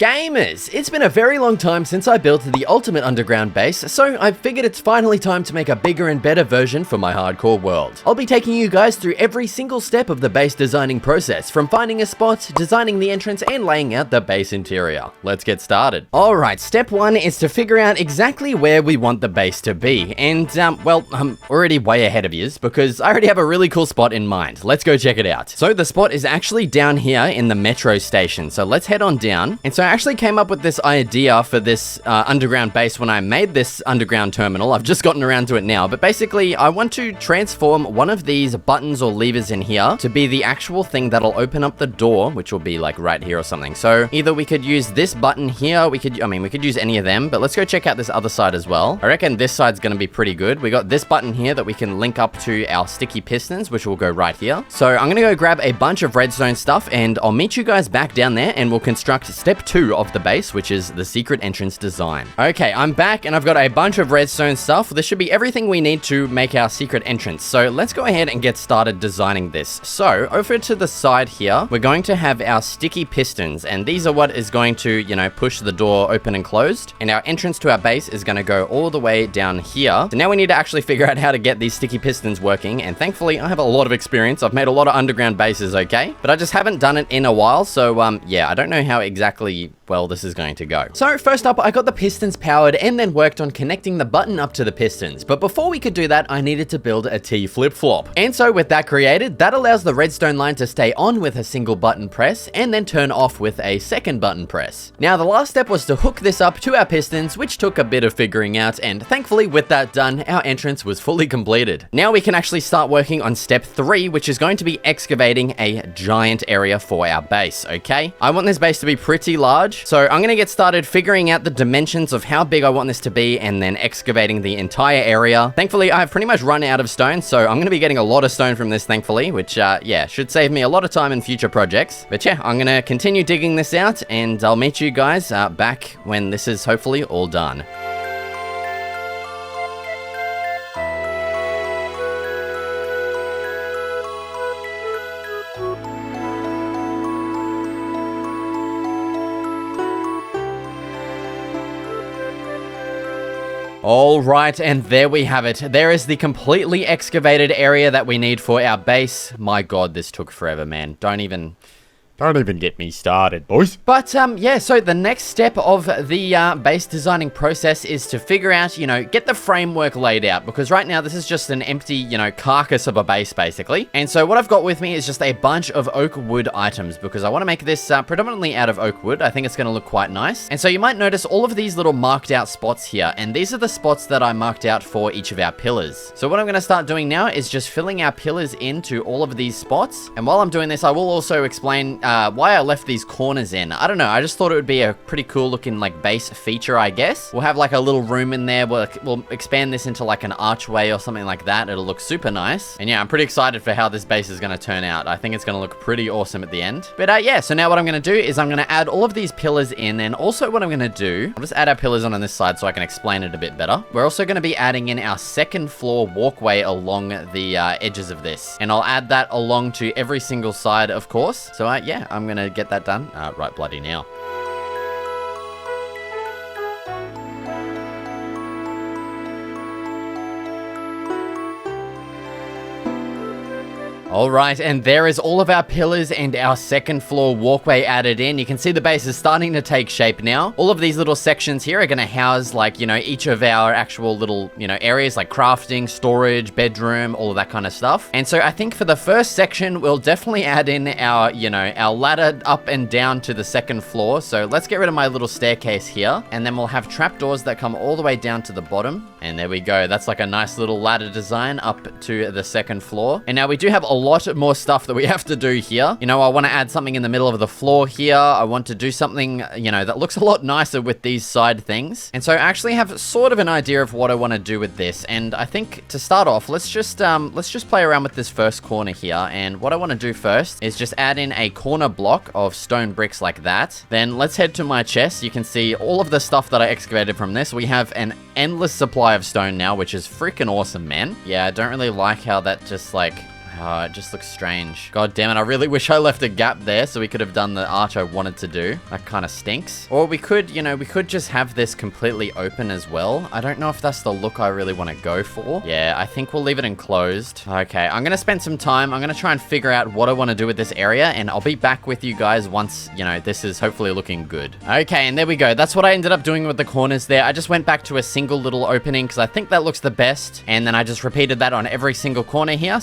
Gamers! It's been a very long time since I built the ultimate underground base, so I figured it's finally time to make a bigger and better version for my hardcore world. I'll be taking you guys through every single step of the base designing process, from finding a spot, designing the entrance, and laying out the base interior. Let's get started. Alright, step one is to figure out exactly where we want the base to be, and well, I'm already way ahead of yous, because I already have a really cool spot in mind. Let's go check it out. So the spot is actually down here in the metro station, so let's head on down. And so I actually came up with this idea for this underground base when I made this underground terminal. I've just gotten around to it now, but basically I want to transform one of these buttons or levers in here to be the actual thing that'll open up the door, which will be like right here or something. So either we could use this button here, we could use any of them, but let's go check out this other side as well. I reckon this side's gonna be pretty good. We got this button here that we can link up to our sticky pistons, which will go right here. So I'm gonna go grab a bunch of redstone stuff and I'll meet you guys back down there and we'll construct step 2 of the base, which is the secret entrance design. Okay, I'm back and I've got a bunch of redstone stuff. This should be everything we need to make our secret entrance. So let's go ahead and get started designing this. So over to the side here, we're going to have our sticky pistons, and these are what is going to, you know, push the door open and closed. And our entrance to our base is going to go all the way down here. So now we need to actually figure out how to get these sticky pistons working. And thankfully, I have a lot of experience. I've made a lot of underground bases, okay? But I just haven't done it in a while. So yeah, I don't know how exactly well this is going to go. So first up, I got the pistons powered and then worked on connecting the button up to the pistons. But before we could do that, I needed to build a T flip-flop. And so with that created, that allows the redstone line to stay on with a single button press and then turn off with a second button press. Now the last step was to hook this up to our pistons, which took a bit of figuring out, and thankfully with that done, our entrance was fully completed. Now we can actually start working on step 3, which is going to be excavating a giant area for our base, okay? I want this base to be pretty large. So I'm gonna get started figuring out the dimensions of how big I want this to be and then excavating the entire area. Thankfully, I've pretty much run out of stone, so I'm gonna be getting a lot of stone from this, thankfully, which, yeah, should save me a lot of time in future projects. But yeah, I'm gonna continue digging this out, and I'll meet you guys back when this is hopefully all done. Alright, and there we have it. There is the completely excavated area that we need for our base. My god, this took forever, man. Don't even get me started, boys. But, yeah, so the next step of the base designing process is to figure out, you know, get the framework laid out, because right now this is just an empty, you know, carcass of a base, basically. And so what I've got with me is just a bunch of oak wood items, because I want to make this predominantly out of oak wood. I think it's going to look quite nice. And so you might notice all of these little marked out spots here, and these are the spots that I marked out for each of our pillars. So what I'm going to start doing now is just filling our pillars into all of these spots. And while I'm doing this, I will also explain why I left these corners in. I don't know, I just thought it would be a pretty cool looking like base feature, I guess. We'll have like a little room in there. We'll expand this into like an archway or something like that. It'll look super nice. And yeah, I'm pretty excited for how this base is going to turn out. I think it's going to look pretty awesome at the end. But yeah, so now what I'm going to do is I'm going to add all of these pillars in, and also what I'm going to do, I'll just add our pillars on this side so I can explain it a bit better. We're also going to be adding in our second floor walkway along the edges of this. And I'll add that along to every single side, of course. So yeah, I'm going to get that done right bloody now. Alright, and there is all of our pillars and our second floor walkway added in. You can see the base is starting to take shape now. All of these little sections here are going to house, like, you know, each of our actual little, you know, areas like crafting, storage, bedroom, all of that kind of stuff. And so I think for the first section, we'll definitely add in our, you know, our ladder up and down to the second floor. So let's get rid of my little staircase here. And then we'll have trapdoors that come all the way down to the bottom. And there we go. That's like a nice little ladder design up to the second floor. And now we do have a lot more stuff that we have to do here. You know, I want to add something in the middle of the floor here. I want to do something, you know, that looks a lot nicer with these side things. And so I actually have sort of an idea of what I want to do with this. And I think to start off, let's just play around with this first corner here. And what I want to do first is just add in a corner block of stone bricks like that. Then let's head to my chest. You can see all of the stuff that I excavated from this. We have an endless supply of stone now, which is freaking awesome, man. Yeah, I don't really like how that just like Oh, it just looks strange. God damn it, I really wish I left a gap there so we could have done the arch I wanted to do. That kind of stinks. Or we could, you know, we could just have this completely open as well. I don't know if that's the look I really want to go for. Yeah, I think we'll leave it enclosed. Okay, I'm going to spend some time. I'm going to try and figure out what I want to do with this area, and I'll be back with you guys once, you know, this is hopefully looking good. Okay, and there we go. That's what I ended up doing with the corners there. I just went back to a single little opening because I think that looks the best, and then I just repeated that on every single corner here,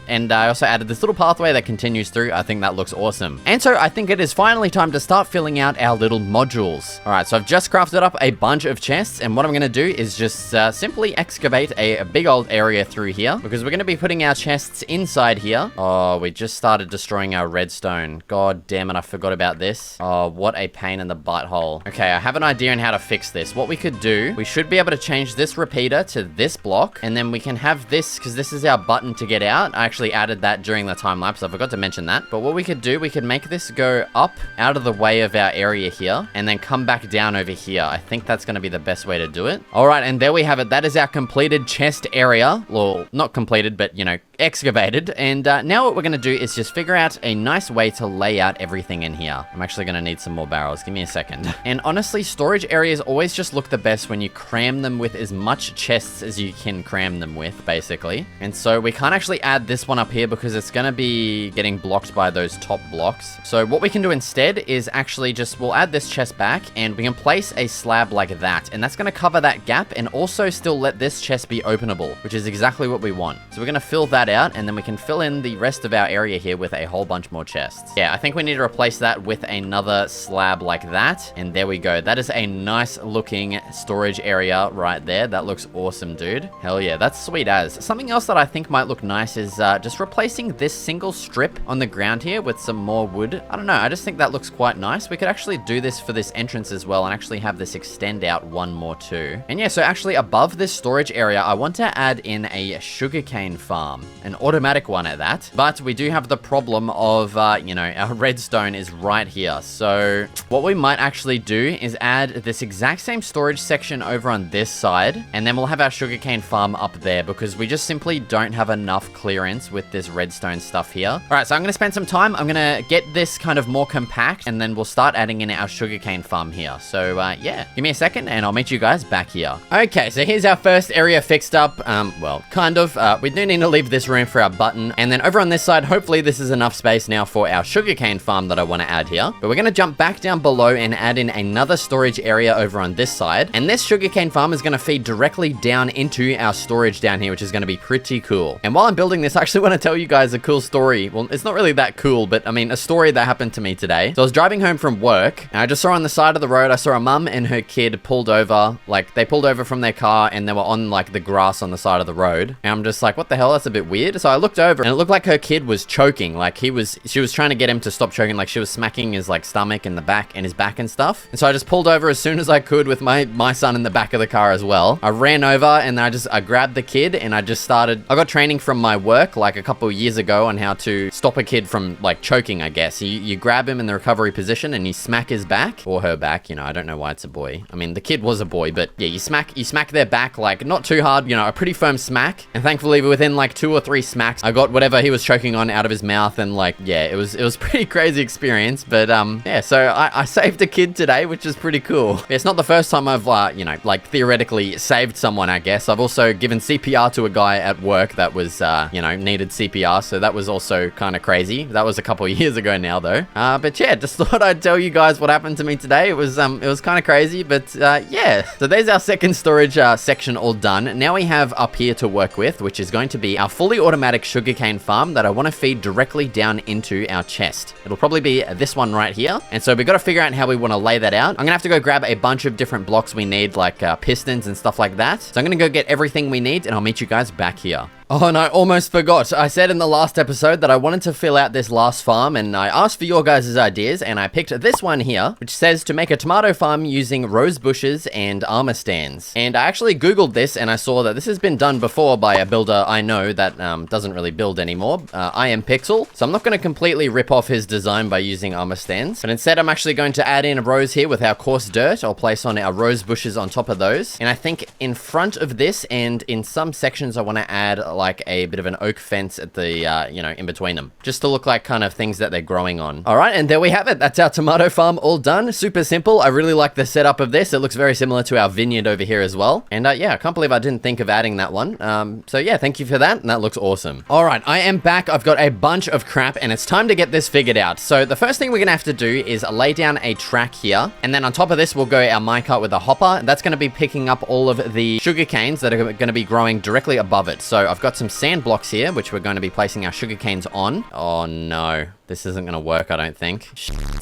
and I also added this little pathway that continues through. I think that looks awesome. And so I think it is finally time to start filling out our little modules. All right, so I've just crafted up a bunch of chests, and what I'm going to do is just simply excavate a big old area through here, because we're going to be putting our chests inside here. Oh, we just started destroying our redstone. God damn it, I forgot about this. Oh, what a pain in the butthole. Okay, I have an idea on how to fix this. What we could do, we should be able to change this repeater to this block, and then we can have this, because this is our button to get out. I actually added that during the time lapse. I forgot to mention that. But what we could do, we could make this go up out of the way of our area here, and then come back down over here. I think that's going to be the best way to do it. All right, and there we have it. That is our completed chest area. Well, not completed, but, you know, excavated. And now what we're going to do is just figure out a nice way to lay out everything in here. I'm actually going to need some more barrels. Give me a second. And honestly, storage areas always just look the best when you cram them with as much chests as you can cram them with, basically. And so we can't actually add this one up here because it's going to be getting blocked by those top blocks. So what we can do instead is actually just, we'll add this chest back, and we can place a slab like that. And that's going to cover that gap and also still let this chest be openable, which is exactly what we want. So we're going to fill that out, and then we can fill in the rest of our area here with a whole bunch more chests. Yeah, I think we need to replace that with another slab like that. And there we go. That is a nice looking storage area right there. That looks awesome, dude. Hell yeah, that's sweet as. Something else that I think might look nice is just replacing this single strip on the ground here with some more wood. I don't know, I just think that looks quite nice. We could actually do this for this entrance as well and actually have this extend out one more too. And yeah, so actually above this storage area, I want to add in a sugarcane farm, an automatic one at that. But we do have the problem of, you know, our redstone is right here. So what we might actually do is add this exact same storage section over on this side, and then we'll have our sugarcane farm up there because we just simply don't have enough clearance with this redstone stuff here. All right, so I'm going to spend some time. I'm going to get this kind of more compact, and then we'll start adding in our sugarcane farm here. So yeah, give me a second and I'll meet you guys back here. Okay, so here's our first area fixed up. Well, kind of. We do need to leave this room for our button, and then over on this side, hopefully this is enough space now for our sugarcane farm that I want to add here. But we're going to jump back down below and add in another storage area over on this side, and this sugarcane farm is going to feed directly down into our storage down here, which is going to be pretty cool. And while I'm building this, I actually want to tell you guys a cool story. Well, it's not really that cool, but I mean, a story that happened to me today. So I was driving home from work, and I just saw on the side of the road, I saw a mum and her kid pulled over. Like, they pulled over from their car, and they were on, like, the grass on the side of the road. And I'm just like, what the hell? That's a bit weird. So I looked over, and it looked like her kid was choking. Like, she was trying to get him to stop choking. Like, she was smacking his, like, stomach and the back and his back and stuff. And so I just pulled over as soon as I could with my son in the back of the car as well. I ran over, and I grabbed the kid, and I got training from my work, like, a couple of years ago on how to stop a kid from, like, choking, I guess. You grab him in the recovery position, and you smack his back, or her back, you know, I don't know why it's a boy. I mean, the kid was a boy, but yeah, you smack their back, like, not too hard, you know, a pretty firm smack. And thankfully, within, like, 2 or 3 smacks, I got whatever he was choking on out of his mouth, and, like, yeah, it was pretty crazy experience. But yeah, so I saved a kid today, which is pretty cool. It's not the first time I've, you know, like, theoretically saved someone, I guess. I've also given CPR to a guy at work that was, you know, needed CPR, so that was also kind of crazy. That was a couple of years ago now, though. But yeah, just thought I'd tell you guys what happened to me today. It was kind of crazy, but yeah. So there's our second storage section all done. Now we have up here to work with, which is going to be our fully automatic sugarcane farm that I want to feed directly down into our chest. It'll probably be this one right here. And so we've got to figure out how we want to lay that out. I'm gonna have to go grab a bunch of different blocks we need, like pistons and stuff like that. So I'm gonna go get everything we need, and I'll meet you guys back here. Oh, and I almost forgot. I said in the last episode that I wanted to fill out this last farm, and I asked for your guys' ideas, and I picked this one here, which says to make a tomato farm using rose bushes and armor stands. And I actually Googled this, and I saw that this has been done before by a builder I know that doesn't really build anymore, I Am Pixel. So I'm not going to completely rip off his design by using armor stands, but instead I'm actually going to add in a rose here with our coarse dirt. I'll place on our rose bushes on top of those. And I think in front of this and in some sections I want to add like a bit of an oak fence at the, you know, in between them, just to look like kind of things that they're growing on. All right, and there we have it. That's our tomato farm all done. Super simple. I really like the setup of this. It looks very similar to our vineyard over here as well. And yeah, I can't believe I didn't think of adding that one. So yeah, thank you for that. And that looks awesome. All right, I am back. I've got a bunch of crap and it's time to get this figured out. So the first thing we're gonna have to do is lay down a track here. And then on top of this, we'll go our minecart with a hopper. That's gonna be picking up all of the sugar canes that are gonna be growing directly above it. So I've got some sand blocks here, which we're going to be placing our sugar canes on. Oh no. This isn't going to work, I don't think.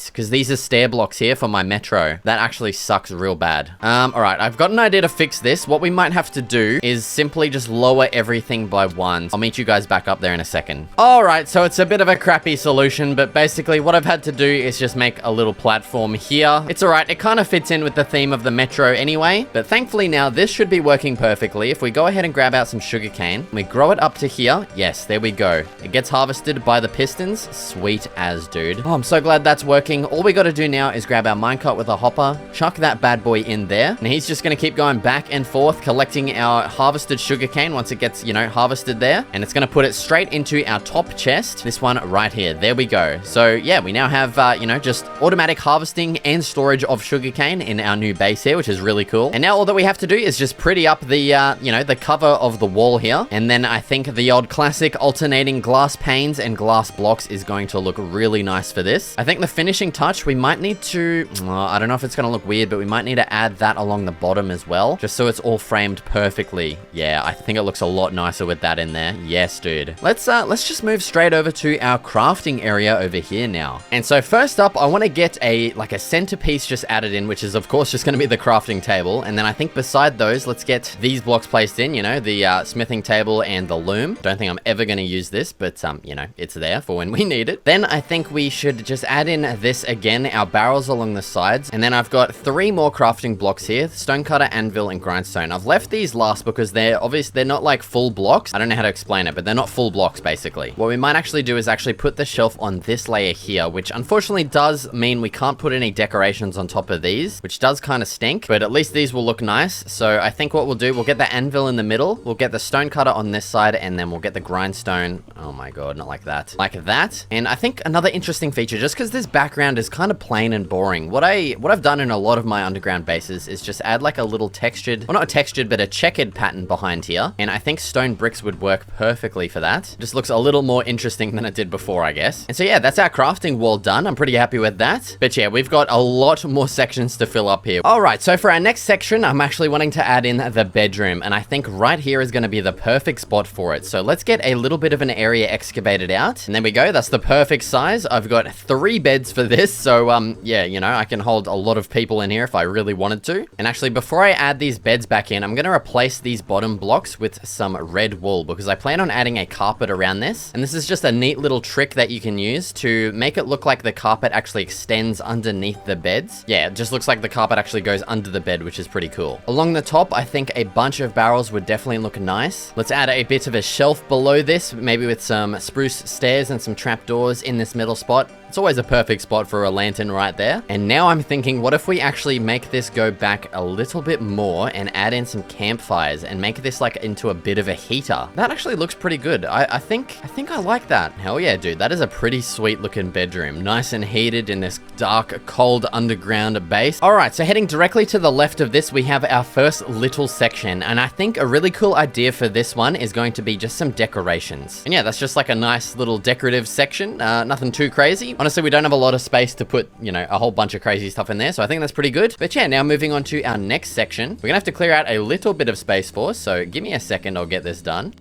Because these are stair blocks here for my metro. That actually sucks real bad. All right, I've got an idea to fix this. What we might have to do is simply just lower everything by one. I'll meet you guys back up there in a second. All right, so it's a bit of a crappy solution, but basically what I've had to do is just make a little platform here. It's all right. It kind of fits in with the theme of the metro anyway, but thankfully now this should be working perfectly. If we go ahead and grab out some sugarcane, we grow it up to here. Yes, there we go. It gets harvested by the pistons. Sweet as, dude. Oh, I'm so glad that's working. All we got to do now is grab our minecart with a hopper, chuck that bad boy in there, and he's just going to keep going back and forth, collecting our harvested sugarcane once it gets, you know, harvested there, and it's going to put it straight into our top chest, this one right here. There we go. So yeah, we now have, you know, just automatic harvesting and storage of sugarcane in our new base here, which is really cool. And now all that we have to do is just pretty up the, you know, the cover of the wall here, and then I think the old classic alternating glass panes and glass blocks is going to look really nice for this. I think the finishing touch, we might need to, I don't know if it's going to look weird, but we might need to add that along the bottom as well, just so it's all framed perfectly. Yeah, I think it looks a lot nicer with that in there. Yes, dude. Let's just move straight over to our crafting area over here now. And so first up, I want to get like a centerpiece just added in, which is of course just going to be the crafting table. And then I think beside those, let's get these blocks placed in, you know, the smithing table and the loom. Don't think I'm ever going to use this, but you know, it's there for when we need it. Then I think we should just add in this again, our barrels along the sides. And then I've got 3 more crafting blocks here, stonecutter, anvil, and grindstone. I've left these last because they're not like full blocks. I don't know how to explain it, but they're not full blocks basically. What we might actually do is actually put the shelf on this layer here, which unfortunately does mean we can't put any decorations on top of these, which does kind of stink, but at least these will look nice. So I think what we'll do, we'll get the anvil in the middle, we'll get the stonecutter on this side, and then we'll get the grindstone. Oh my god, not like that. Like that. And I think another interesting feature, just because this background is kind of plain and boring, what I've done in a lot of my underground bases is just add like a little textured, well, not a textured, but a checkered pattern behind here. And I think stone bricks would work perfectly for that. Just looks a little more interesting than it did before, I guess. And so yeah, that's our crafting wall done. I'm pretty happy with that. But yeah, we've got a lot more sections to fill up here. All right, so for our next section, I'm actually wanting to add in the bedroom. And I think right here is going to be the perfect spot for it. So let's get a little bit of an area excavated out. And there we go. That's the perfect size. I've got 3 beds for this. So yeah, you know, I can hold a lot of people in here if I really wanted to. And actually, before I add these beds back in, I'm going to replace these bottom blocks with some red wool because I plan on adding a carpet around this. And this is just a neat little trick that you can use to make it look like the carpet actually extends underneath the beds. Yeah, it just looks like the carpet actually goes under the bed, which is pretty cool. Along the top, I think a bunch of barrels would definitely look nice. Let's add a bit of a shelf below this, maybe with some spruce stairs and some trapdoors in this middle spot. It's always a perfect spot for a lantern right there. And now I'm thinking, what if we actually make this go back a little bit more and add in some campfires and make this like into a bit of a heater? That actually looks pretty good. I think I like that. Hell yeah, dude. That is a pretty sweet looking bedroom. Nice and heated in this dark, cold underground base. All right, so heading directly to the left of this, we have our first little section. And I think a really cool idea for this one is going to be just some decorations. And yeah, that's just like a nice little decorative section. Nothing too crazy. Honestly, we don't have a lot of space to put, you know, a whole bunch of crazy stuff in there, so I think that's pretty good. But yeah, now moving on to our next section, we're gonna have to clear out a little bit of space for, so give me a second, I'll get this done.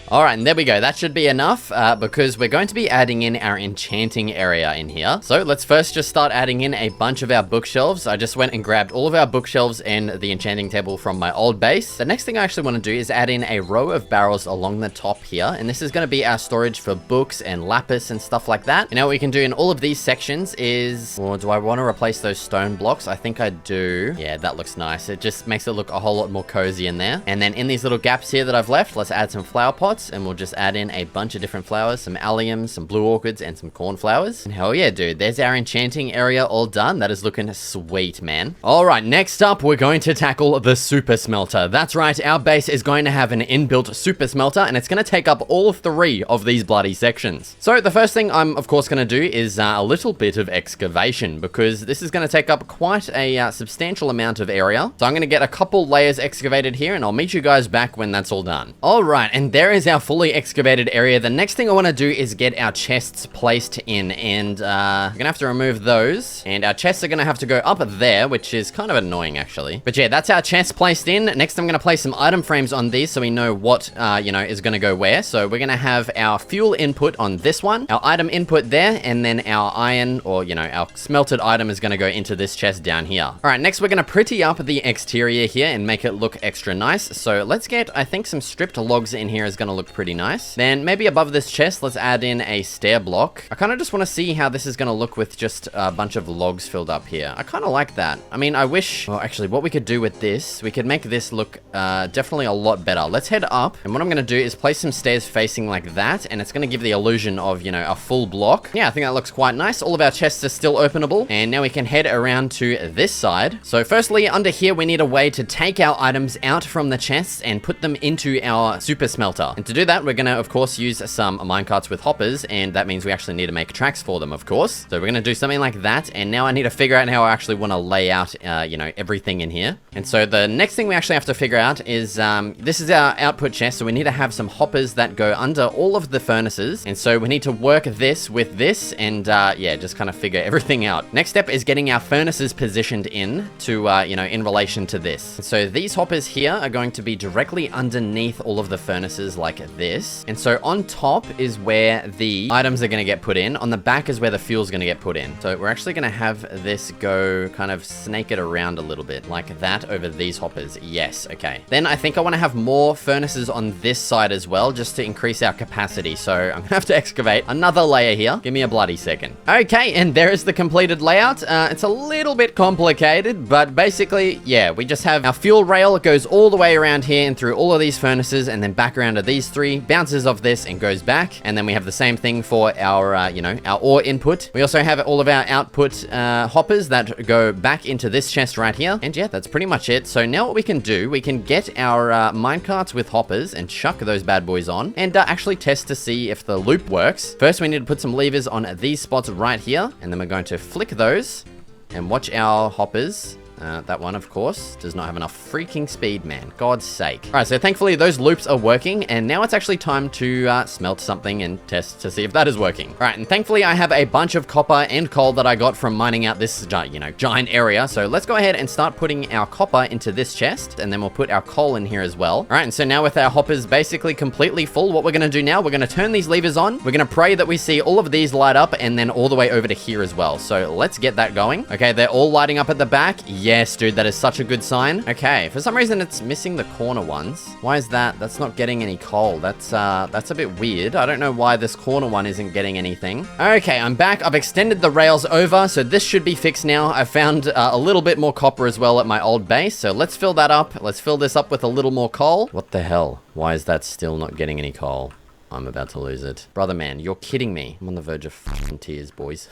All right, and there we go. That should be enough because we're going to be adding in our enchanting area in here. So let's first just start adding in a bunch of our bookshelves. I just went and grabbed all of our bookshelves and the enchanting table from my old base. The next thing I actually want to do is add in a row of barrels along the top here. And this is going to be our storage for books and lapis and stuff like that. And now what we can do in all of these sections is, or do I want to replace those stone blocks? I think I do. Yeah, that looks nice. It just makes it look a whole lot more cozy in there. And then in these little gaps here that I've left, let's add some flower pots. pots, and we'll just add in a bunch of different flowers, some alliums, some blue orchids, and some cornflowers. And hell yeah, dude, there's our enchanting area all done. That is looking sweet, man. All right, next up, we're going to tackle the super smelter. That's right, our base is going to have an inbuilt super smelter, and it's going to take up all 3 of these bloody sections. So the first thing I'm, of course, going to do is a little bit of excavation, because this is going to take up quite a substantial amount of area. So I'm going to get a couple layers excavated here, and I'll meet you guys back when that's all done. All right, and there is our fully excavated area. The next thing I want to do is get our chests placed in, and we're going to have to remove those, and our chests are going to have to go up there, which is kind of annoying, actually. But yeah, that's our chest placed in. Next, I'm going to place some item frames on these so we know what, you know, is going to go where. So we're going to have our fuel input on this one, our item input there, and then our iron, or, you know, our smelted item is going to go into this chest down here. All right, next we're going to pretty up the exterior here and make it look extra nice. So let's get, I think, some stripped logs in here is going to look pretty nice. Then maybe above this chest, let's add in a stair block. I kind of just want to see how this is going to look with just a bunch of logs filled up here. I kind of like that. I mean, I wish, well, actually, what we could do with this, we could make this look definitely a lot better. Let's head up, and what I'm going to do is place some stairs facing like that, and it's going to give the illusion of, you know, a full block. Yeah, I think that looks quite nice. All of our chests are still openable, and now we can head around to this side. So firstly, under here, we need a way to take our items out from the chests and put them into our super smelter. And to do that, we're going to, of course, use some minecarts with hoppers, and that means we actually need to make tracks for them, of course. So we're going to do something like that, and now I need to figure out how I actually want to lay out, you know, everything in here. And so the next thing we actually have to figure out is, this is our output chest, so we need to have some hoppers that go under all of the furnaces. And so we need to work this with this, and yeah, just kind of figure everything out. Next step is getting our furnaces positioned in to, you know, in relation to this. And so these hoppers here are going to be directly underneath all of the furnaces like this. And so on top is where the items are going to get put in. On the back is where the fuel's going to get put in. So we're actually going to have this go kind of snake it around a little bit like that over these hoppers. Yes, okay. Then I think I want to have more furnaces on this side as well, just to increase our capacity. So I'm going to have to excavate another layer here. Give me a bloody second. Okay, and there is the completed layout. It's a little bit complicated, but basically, yeah, we just have our fuel rail. It goes all the way around here and through all of these furnaces, and then back around to these 3, bounces off this and goes back. And then we have the same thing for our, you know, our ore input. We also have all of our output hoppers that go back into this chest right here. And yeah, that's pretty much it. So now what we can do, we can get our minecarts with hoppers and chuck those bad boys on and actually test to see if the loop works. First, we need to put some levers on these spots right here, and then we're going to flick those and watch our hoppers. That one, of course, does not have enough freaking speed, man. God's sake. All right, so thankfully those loops are working, and now it's actually time to smelt something and test to see if that is working. All right, and thankfully I have a bunch of copper and coal that I got from mining out this, you know, giant area. So let's go ahead and start putting our copper into this chest, and then we'll put our coal in here as well. All right, and so now with our hoppers basically completely full, what we're gonna do now, we're gonna turn these levers on. We're gonna pray that we see all of these light up, and then all the way over to here as well. So let's get that going. Okay, they're all lighting up at the back. Yes, dude, that is such a good sign. Okay, for some reason it's missing the corner ones. Why is that? That's not getting any coal. That's a bit weird. I don't know why this corner one isn't getting anything. Okay, I'm back. I've extended the rails over, so this should be fixed now. I found a little bit more copper as well at my old base, so let's fill that up. Let's fill this up with a little more coal. What the hell? Why is that still not getting any coal? I'm about to lose it. Brother man, you're kidding me. I'm on the verge of fucking tears, boys.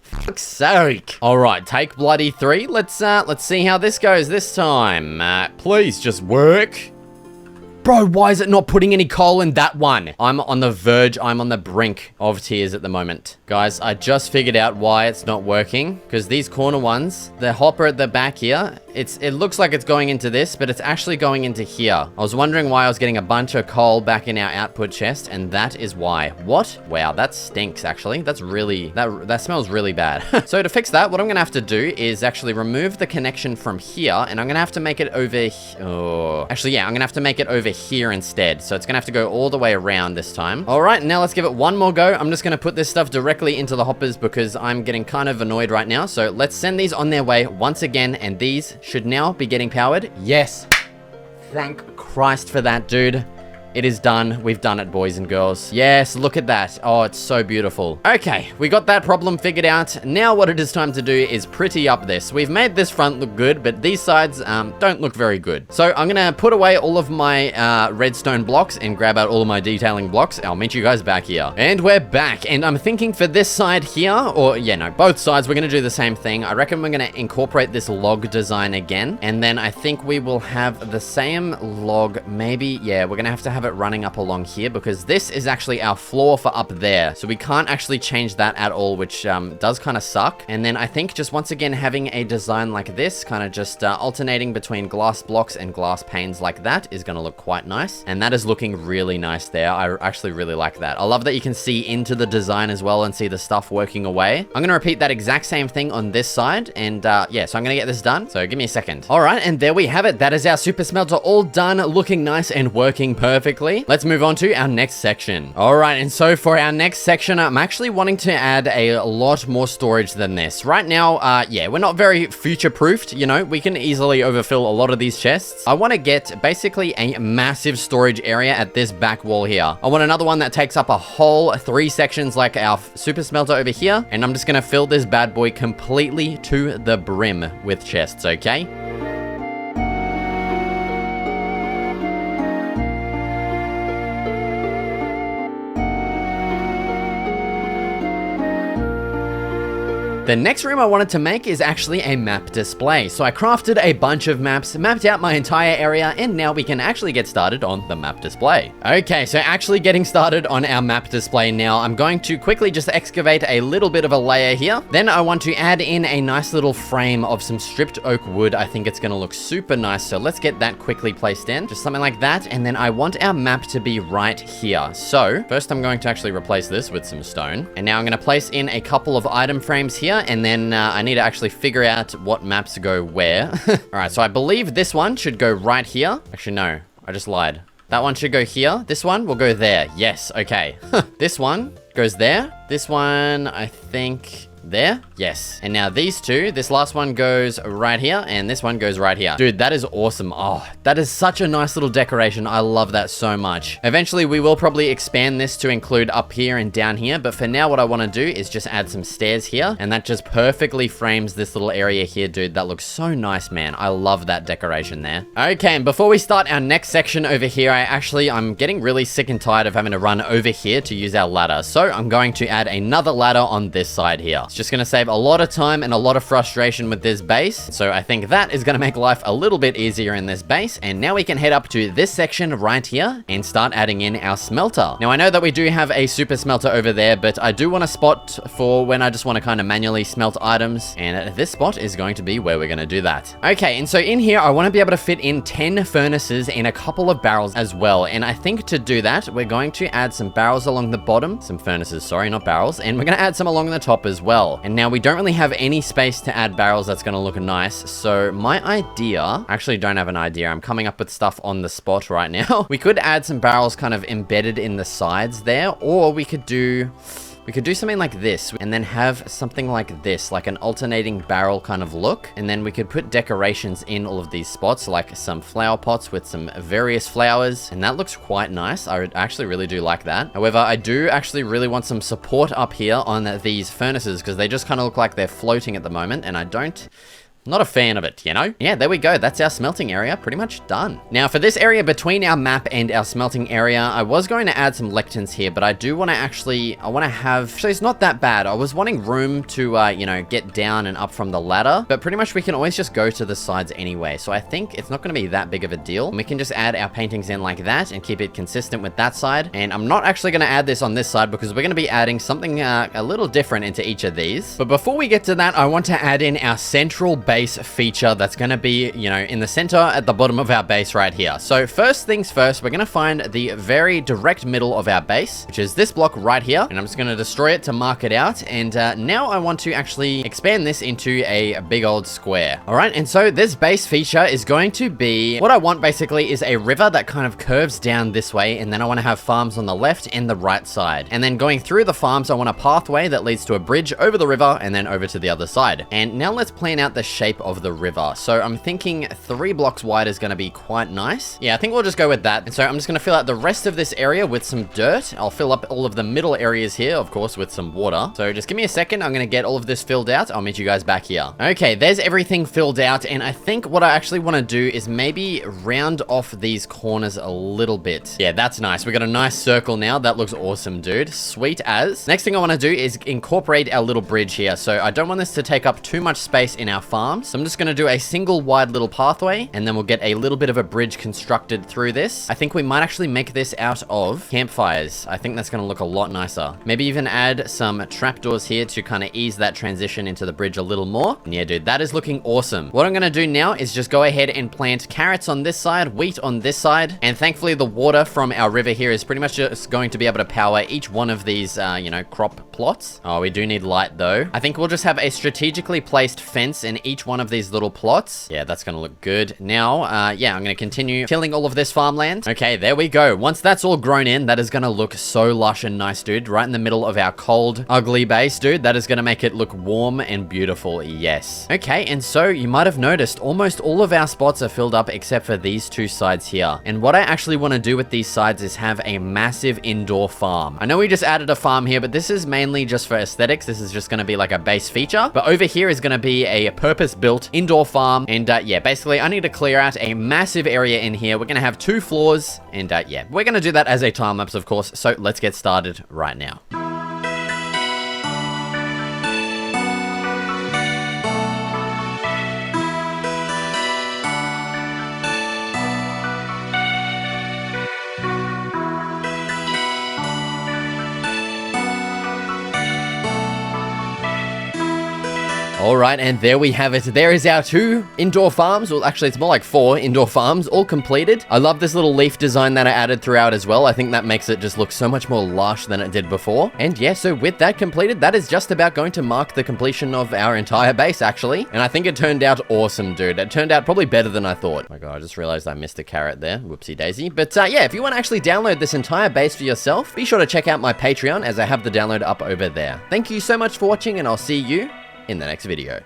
Fuck's sake. All right, take bloody 3. Let's see how this goes this time. Please just work. Bro, why is it not putting any coal in that one? I'm on the verge, I'm on the brink of tears at the moment. Guys, I just figured out why it's not working. Because these corner ones, the hopper at the back here, it looks like it's going into this, but it's actually going into here. I was wondering why I was getting a bunch of coal back in our output chest, and that is why. What? Wow, that stinks, actually. That's really, that smells really bad. So to fix that, what I'm gonna have to do is actually remove the connection from here, and I'm gonna have to make it over oh. Actually, yeah, I'm gonna have to make it over here instead. So it's gonna have to go all the way around this time. All right, now let's give it one more go. I'm just gonna put this stuff directly into the hoppers because I'm getting kind of annoyed right now. So let's send these on their way once again, and these should now be getting powered. Yes. Thank Christ for that, dude. It is done. We've done it, boys and girls. Yes, look at that. Oh, it's so beautiful. Okay, we got that problem figured out. Now what it is time to do is pretty up this. We've made this front look good, but these sides don't look very good. So I'm gonna put away all of my redstone blocks and grab out all of my detailing blocks. I'll meet you guys back here. And we're back. And I'm thinking for this side here, or yeah, no, both sides, we're gonna do the same thing. I reckon we're gonna incorporate this log design again. And then I think we will have the same log, maybe, yeah, we're gonna have to have it running up along here because this is actually our floor for up there. So we can't actually change that at all, which does kind of suck. And then I think just once again, having a design like this, kind of just alternating between glass blocks and glass panes like that is gonna look quite nice. And that is looking really nice there. I actually really like that. I love that you can see into the design as well and see the stuff working away. I'm gonna repeat that exact same thing on this side. And yeah, so I'm gonna get this done. So give me a second. All right, and there we have it. That is our super smelter all done, looking nice and working perfectly. Let's move on to our next section. All right, and so for our next section, I'm actually wanting to add a lot more storage than this. Right now, yeah, we're not very future-proofed, you know, we can easily overfill a lot of these chests. I want to get basically a massive storage area at this back wall here. I want another one that takes up a whole 3 sections like our super smelter over here, and I'm just gonna fill this bad boy completely to the brim with chests, okay? The next room I wanted to make is actually a map display. So I crafted a bunch of maps, mapped out my entire area, and now we can actually get started on the map display. Okay, so actually getting started on our map display now, I'm going to quickly just excavate a little bit of a layer here. Then I want to add in a nice little frame of some stripped oak wood. I think it's gonna look super nice, so let's get that quickly placed in. Just something like that, and then I want our map to be right here. So first I'm going to actually replace this with some stone. And now I'm gonna place in a couple of item frames here, and then I need to actually figure out what maps go where. All right, so I believe this one should go right here. Actually, no, I just lied. That one should go here. This one will go there. Yes, okay. This one goes there. This one, I think... there? Yes. And now these two, this last one goes right here, and this one goes right here. Dude, that is awesome. Oh, that is such a nice little decoration. I love that so much. Eventually, we will probably expand this to include up here and down here, but for now, what I want to do is just add some stairs here, and that just perfectly frames this little area here, dude. That looks so nice, man. I love that decoration there. Okay, and before we start our next section over here, I'm getting really sick and tired of having to run over here to use our ladder, so I'm going to add another ladder on this side here. It's just going to save a lot of time and a lot of frustration with this base. So I think that is going to make life a little bit easier in this base. And now we can head up to this section right here and start adding in our smelter. Now I know that we do have a super smelter over there, but I do want a spot for when I just want to kind of manually smelt items. And this spot is going to be where we're going to do that. Okay, and so in here, I want to be able to fit in 10 furnaces and a couple of barrels as well. And I think to do that, we're going to add some barrels along the bottom, some furnaces, sorry, not barrels. And we're going to add some along the top as well. And now we don't really have any space to add barrels that's going to look nice. So my idea, I actually don't have an idea. I'm coming up with stuff on the spot right now. We could add some barrels kind of embedded in the sides there, or we could do something like this and then have something like this, like an alternating barrel kind of look. And then we could put decorations in all of these spots, like some flower pots with some various flowers. And that looks quite nice. I actually really do like that. However, I do actually really want some support up here on these furnaces because they just kind of look like they're floating at the moment. And not a fan of it, you know? Yeah, there we go. That's our smelting area pretty much done. Now, for this area between our map and our smelting area, I was going to add some lectins here, but I do want to actually it's not that bad. I was wanting room to, you know, get down and up from the ladder, but pretty much we can always just go to the sides anyway. So I think it's not going to be that big of a deal. And we can just add our paintings in like that and keep it consistent with that side. And I'm not actually going to add this on this side because we're going to be adding something a little different into each of these. But before we get to that, I want to add in our central base feature that's going to be, you know, in the center at the bottom of our base right here. So first things first, we're going to find the very direct middle of our base, which is this block right here. And I'm just going to destroy it to mark it out. And now I want to actually expand this into a big old square. All right. And so this base feature is going to be, what I want basically is a river that kind of curves down this way. And then I want to have farms on the left and the right side. And then going through the farms, I want a pathway that leads to a bridge over the river and then over to the other side. And now let's plan out the shape shape of the river. So I'm thinking 3 blocks wide is going to be quite nice. Yeah, I think we'll just go with that. And so I'm just going to fill out the rest of this area with some dirt. I'll fill up all of the middle areas here, of course, with some water. So just give me a second. I'm going to get all of this filled out. I'll meet you guys back here. Okay, there's everything filled out. And I think what I actually want to do is maybe round off these corners a little bit. Yeah, that's nice. We got a nice circle now. That looks awesome, dude. Sweet as. Next thing I want to do is incorporate our little bridge here. So I don't want this to take up too much space in our farm. So I'm just going to do a single wide little pathway, and then we'll get a little bit of a bridge constructed through this. I think we might actually make this out of campfires. I think that's going to look a lot nicer. Maybe even add some trapdoors here to kind of ease that transition into the bridge a little more. And yeah, dude, that is looking awesome. What I'm going to do now is just go ahead and plant carrots on this side, wheat on this side, and thankfully the water from our river here is pretty much just going to be able to power each one of these, you know, crop plots. Oh, we do need light though. I think we'll just have a strategically placed fence in each one of these little plots. Yeah, that's gonna look good. Now, yeah, I'm gonna continue tilling all of this farmland. Okay, there we go. Once that's all grown in, that is gonna look so lush and nice, dude. Right in the middle of our cold, ugly base, dude. That is gonna make it look warm and beautiful, yes. Okay, and so you might have noticed almost all of our spots are filled up except for these 2 sides here. And what I actually want to do with these sides is have a massive indoor farm. I know we just added a farm here, but this is mainly just for aesthetics. This is just going to be like a base feature. But over here is going to be a purpose-built indoor farm. And yeah, basically I need to clear out a massive area in here. We're going to have 2 floors. And yeah, we're going to do that as a time lapse, of course. So let's get started right now. All right, and there we have it. There is our 2 indoor farms. Well, actually, it's more like 4 indoor farms, all completed. I love this little leaf design that I added throughout as well. I think that makes it just look so much more lush than it did before. And yeah, so with that completed, that is just about going to mark the completion of our entire base, actually. And I think it turned out awesome, dude. It turned out probably better than I thought. Oh my God, I just realized I missed a carrot there. Whoopsie daisy. But yeah, if you want to actually download this entire base for yourself, be sure to check out my Patreon as I have the download up over there. Thank you so much for watching, and I'll see you in the next video.